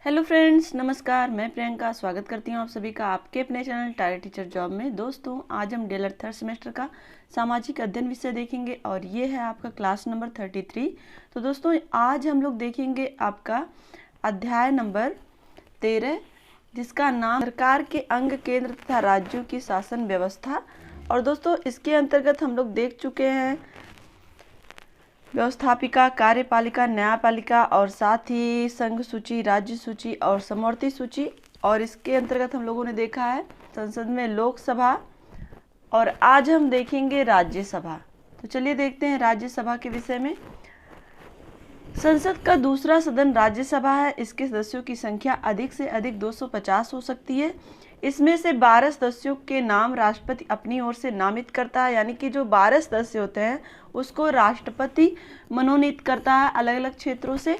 Hello friends, नमस्कार। मैं प्रियंका स्वागत करती हूँ आप सभी का आपके अपने चैनल टायर टीचर जॉब में। दोस्तों, आज हम डीएलएड थर्ड सेमेस्टर का सामाजिक अध्ययन विषय देखेंगे और ये है आपका क्लास नंबर 33। तो दोस्तों, आज हम लोग देखेंगे आपका अध्याय नंबर 13, जिसका नाम सरकार के अंग, केंद्र तथा राज्यों की शासन व्यवस्था। और दोस्तों, इसके अंतर्गत हम लोग देख चुके हैं व्यवस्थापिका, कार्यपालिका, न्यायपालिका और साथ ही संघ सूची, राज्य सूची और समवर्ती सूची। और इसके अंतर्गत हम लोगों ने देखा है संसद में लोकसभा, और आज हम देखेंगे राज्यसभा। तो चलिए देखते हैं राज्यसभा के विषय में। संसद का दूसरा सदन राज्यसभा है। इसके सदस्यों की संख्या अधिक से अधिक 250 हो सकती है। इसमें से 12 सदस्यों के नाम राष्ट्रपति अपनी ओर से नामित करता है, यानी कि जो 12 सदस्य होते हैं उसको राष्ट्रपति मनोनीत करता है अलग अलग क्षेत्रों से।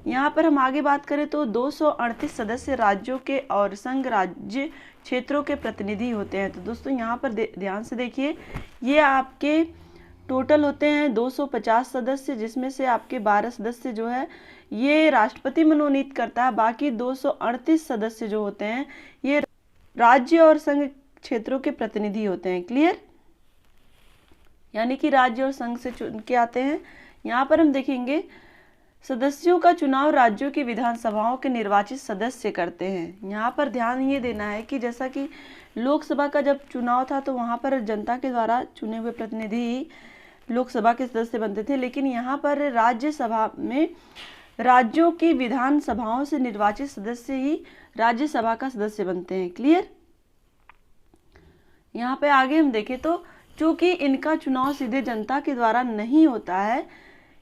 यहाँ पर हम आगे बात करें तो 238 सदस्य राज्यों के और संघ राज्य क्षेत्रों के प्रतिनिधि होते हैं। तो दोस्तों, यहाँ पर ध्यान से देखिए, ये आपके टोटल होते हैं 250 सदस्य, जिसमें से आपके 12 सदस्य जो है ये राष्ट्रपति मनोनीत करता है। बाकी 238 सदस्य जो होते हैं ये राज्य और संघ क्षेत्रों के प्रतिनिधि होते हैं। क्लियर? यानी कि राज्य और संघ से चुन के आते हैं। यहाँ पर हम देखेंगे सदस्यों का चुनाव राज्यों की विधानसभाओं के निर्वाचित सदस्य करते हैं। यहाँ पर ध्यान ये देना है कि जैसा कि लोकसभा का जब चुनाव था तो वहाँ पर जनता के द्वारा चुने हुए प्रतिनिधि लोकसभा के सदस्य बनते थे, लेकिन यहाँ पर राज्यसभा में राज्यों की विधानसभाओं से निर्वाचित सदस्य ही राज्यसभा का सदस्य बनते हैं। क्लियर? यहाँ पे आगे हम देखें तो चूंकि इनका चुनाव सीधे जनता के द्वारा नहीं होता है,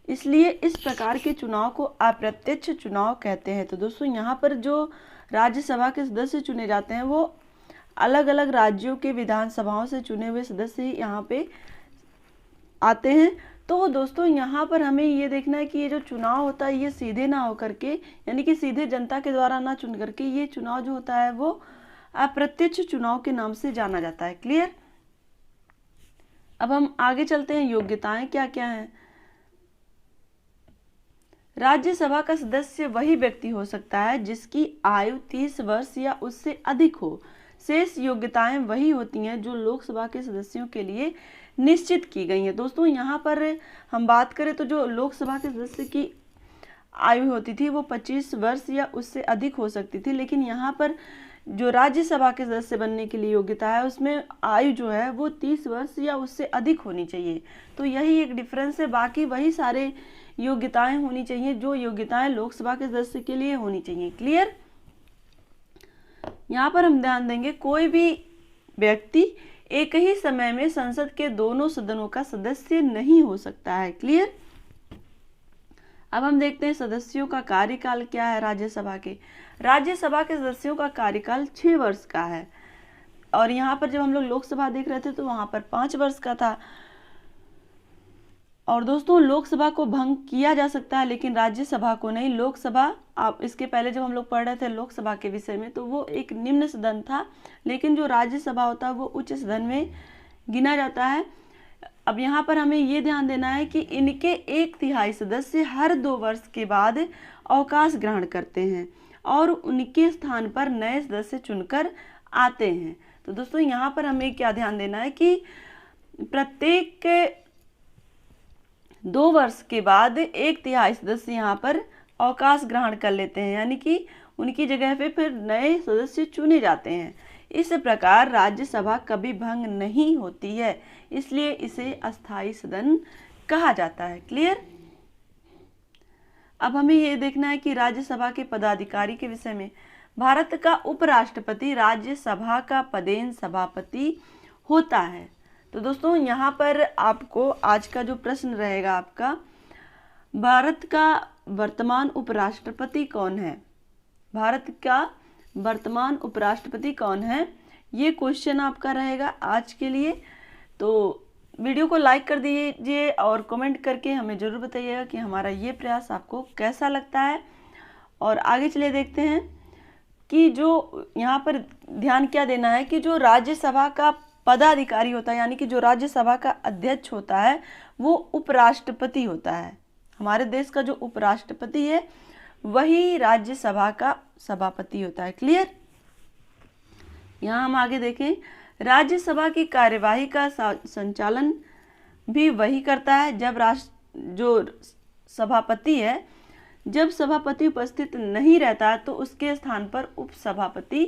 इसलिए इस प्रकार के चुनाव को अप्रत्यक्ष चुनाव कहते हैं। तो दोस्तों, यहाँ पर जो राज्यसभा के सदस्य चुने जाते हैं वो अलग अलग राज्यों के विधानसभाओं से चुने हुए सदस्य ही यहाँ पे आते हैं। तो दोस्तों, यहाँ पर हमें ये देखना है कि ये जो चुनाव होता है ये सीधे ना होकर के, यानी कि सीधे जनता के द्वारा ना चुन करके, ये चुनाव जो होता है वो अप्रत्यक्ष चुनाव के नाम से जाना जाता है। क्लियर? अब हम आगे चलते हैं, योग्यताएं क्या क्या हैं। राज्यसभा का सदस्य वही व्यक्ति हो सकता है जिसकी आयु 30 वर्ष या उससे अधिक हो। शेष योग्यताएं वही होती हैं जो लोकसभा के सदस्यों के लिए निश्चित की गई हैं। दोस्तों, यहाँ पर हम बात करें तो जो लोकसभा के सदस्य की आयु होती थी वो 25 वर्ष या उससे अधिक हो सकती थी, लेकिन यहाँ पर जो राज्यसभा के सदस्य बनने के लिए योग्यता है उसमें आयु जो है वो 30 वर्ष या उससे अधिक होनी चाहिए। तो यही एक डिफरेंस है, बाकी वही सारे योग्यताएं होनी चाहिए जो योग्यताएं लोकसभा के सदस्य के लिए होनी चाहिए। क्लियर? यहाँ पर हम ध्यान देंगे, कोई भी व्यक्ति एक ही समय में संसद के दोनों सदनों का सदस्य नहीं हो सकता है। क्लियर? अब हम देखते हैं सदस्यों का कार्यकाल क्या है राज्यसभा के। राज्यसभा के सदस्यों का कार्यकाल 6 वर्ष का है, और यहाँ पर जब हम लोग लोकसभा देख रहे थे तो वहां पर 5 वर्ष का था। और दोस्तों, लोकसभा को भंग किया जा सकता है लेकिन राज्यसभा को नहीं। लोकसभा, आप इसके पहले जब हम लोग पढ़ रहे थे लोकसभा के विषय में, तो वो एक निम्न सदन था, लेकिन जो राज्यसभा होता है वो उच्च सदन में गिना जाता है। अब यहाँ पर हमें ये ध्यान देना है कि इनके 1/3 सदस्य हर 2 वर्ष के बाद अवकाश ग्रहण करते हैं और उनके स्थान पर नए सदस्य चुनकर आते हैं। तो दोस्तों, यहाँ पर हमें क्या ध्यान देना है कि प्रत्येक 2 वर्ष के बाद 1/3 सदस्य यहाँ पर अवकाश ग्रहण कर लेते हैं, यानी कि उनकी जगह पे फिर नए सदस्य चुने जाते हैं। इस प्रकार राज्यसभा कभी भंग नहीं होती है, इसलिए इसे अस्थायी सदन कहा जाता है। क्लियर? अब हमें ये देखना है कि राज्यसभा के पदाधिकारी के विषय में। भारत का उपराष्ट्रपति राज्यसभा का पदेन सभापति होता है। तो दोस्तों, यहाँ पर आपको आज का जो प्रश्न रहेगा आपका, भारत का वर्तमान उपराष्ट्रपति कौन है? भारत का वर्तमान उपराष्ट्रपति कौन है, ये क्वेश्चन आपका रहेगा आज के लिए। तो वीडियो को लाइक कर दीजिए और कमेंट करके हमें ज़रूर बताइएगा कि हमारा ये प्रयास आपको कैसा लगता है। और आगे चलिए देखते हैं कि जो यहाँ पर ध्यान क्या देना है कि जो राज्यसभा का पदाधिकारी होता है, यानी कि जो राज्यसभा का अध्यक्ष होता है, वो उपराष्ट्रपति होता है। हमारे देश का जो उपराष्ट्रपति है वही राज्यसभा का सभापति होता है। क्लियर। यहाँ हम आगे देखें, राज्यसभा की कार्यवाही का संचालन भी वही करता है। जब जो सभापति है, जब सभापति उपस्थित नहीं रहता तो उसके स्थान पर उपसभापति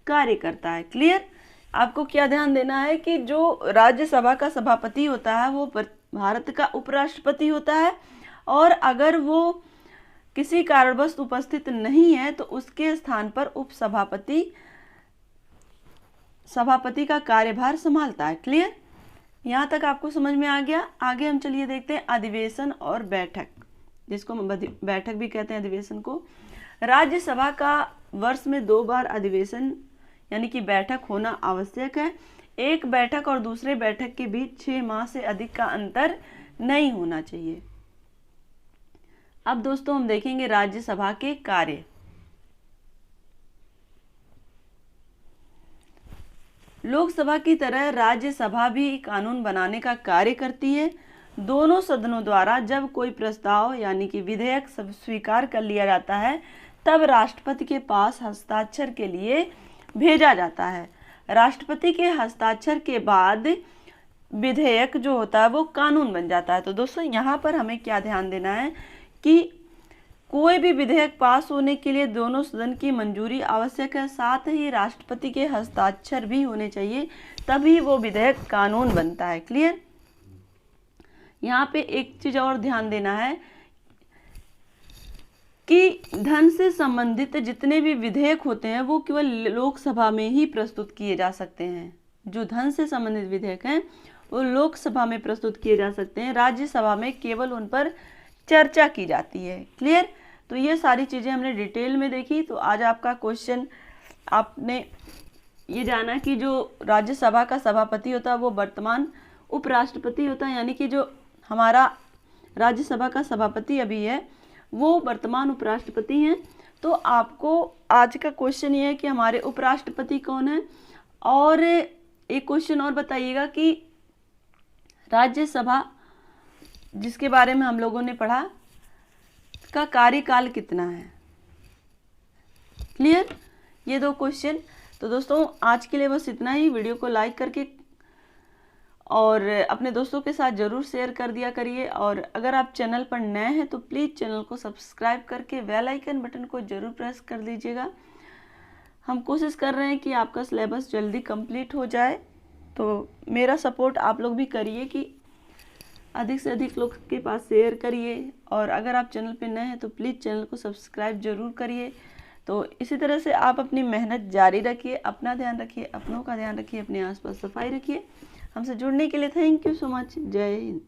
कार्य करता है। क्लियर। आपको क्या ध्यान देना है कि जो राज्यसभा का सभापति होता है वो भारत का उपराष्ट्रपति होता है, और अगर वो किसी कारणवश उपस्थित नहीं है तो उसके स्थान पर उपसभापति सभापति का कार्यभार संभालता है। क्लियर। यहाँ तक आपको समझ में आ गया। आगे हम चलिए देखते हैं अधिवेशन और बैठक, जिसको हम बैठक भी कहते हैं अधिवेशन को। राज्यसभा का वर्ष में 2 बार अधिवेशन यानी कि बैठक होना आवश्यक है। एक बैठक और दूसरे बैठक के बीच 6 माह से अधिक का अंतर नहीं होना चाहिए। अब दोस्तों हम देखेंगे राज्यसभा के कार्य। लोकसभा की तरह राज्यसभा भी कानून बनाने का कार्य करती है। दोनों सदनों द्वारा जब कोई प्रस्ताव यानी कि विधेयक स्वीकार कर लिया जाता है तब राष्ट्रपति के पास हस्ताक्षर के लिए भेजा जाता है। राष्ट्रपति के हस्ताक्षर के बाद विधेयक जो होता है वो कानून बन जाता है। तो दोस्तों यहाँ पर हमें क्या ध्यान देना है कि कोई भी विधेयक पास होने के लिए दोनों सदन की मंजूरी आवश्यक है, साथ ही राष्ट्रपति के हस्ताक्षर भी होने चाहिए, तभी वो विधेयक कानून बनता है। क्लियर। यहाँ पे एक चीज और ध्यान देना है कि धन से संबंधित जितने भी विधेयक होते हैं वो केवल लोकसभा में ही प्रस्तुत किए जा सकते हैं। जो धन से संबंधित विधेयक हैं वो लोकसभा में प्रस्तुत किए जा सकते हैं, राज्यसभा में केवल उन पर चर्चा की जाती है। क्लियर। तो ये सारी चीज़ें हमने डिटेल में देखी। तो आज आपका क्वेश्चन, आपने ये जाना कि जो राज्यसभा का सभापति होता है वो वर्तमान उपराष्ट्रपति होता है, यानी कि जो हमारा राज्यसभा का सभापति अभी है वो वर्तमान उपराष्ट्रपति हैं। तो आपको आज का क्वेश्चन ये है कि हमारे उपराष्ट्रपति कौन है। और एक क्वेश्चन और बताइएगा कि राज्यसभा जिसके बारे में हम लोगों ने पढ़ा का कार्यकाल कितना है। क्लियर। ये 2 क्वेश्चन। तो दोस्तों आज के लिए बस इतना ही। वीडियो को लाइक करके और अपने दोस्तों के साथ ज़रूर शेयर कर दिया करिए, और अगर आप चैनल पर नए हैं तो प्लीज़ चैनल को सब्सक्राइब करके बेल आइकन बटन को ज़रूर प्रेस कर दीजिएगा। हम कोशिश कर रहे हैं कि आपका सिलेबस जल्दी कंप्लीट हो जाए, तो मेरा सपोर्ट आप लोग भी करिए कि अधिक से अधिक लोग के पास शेयर करिए, और अगर आप चैनल पे नए हैं तो प्लीज़ चैनल को सब्सक्राइब जरूर करिए। तो इसी तरह से आप अपनी मेहनत जारी रखिए, अपना ध्यान रखिए, अपनों का ध्यान रखिए, अपने आसपास सफाई रखिए। हमसे जुड़ने के लिए थैंक यू सो मच। जय हिंद।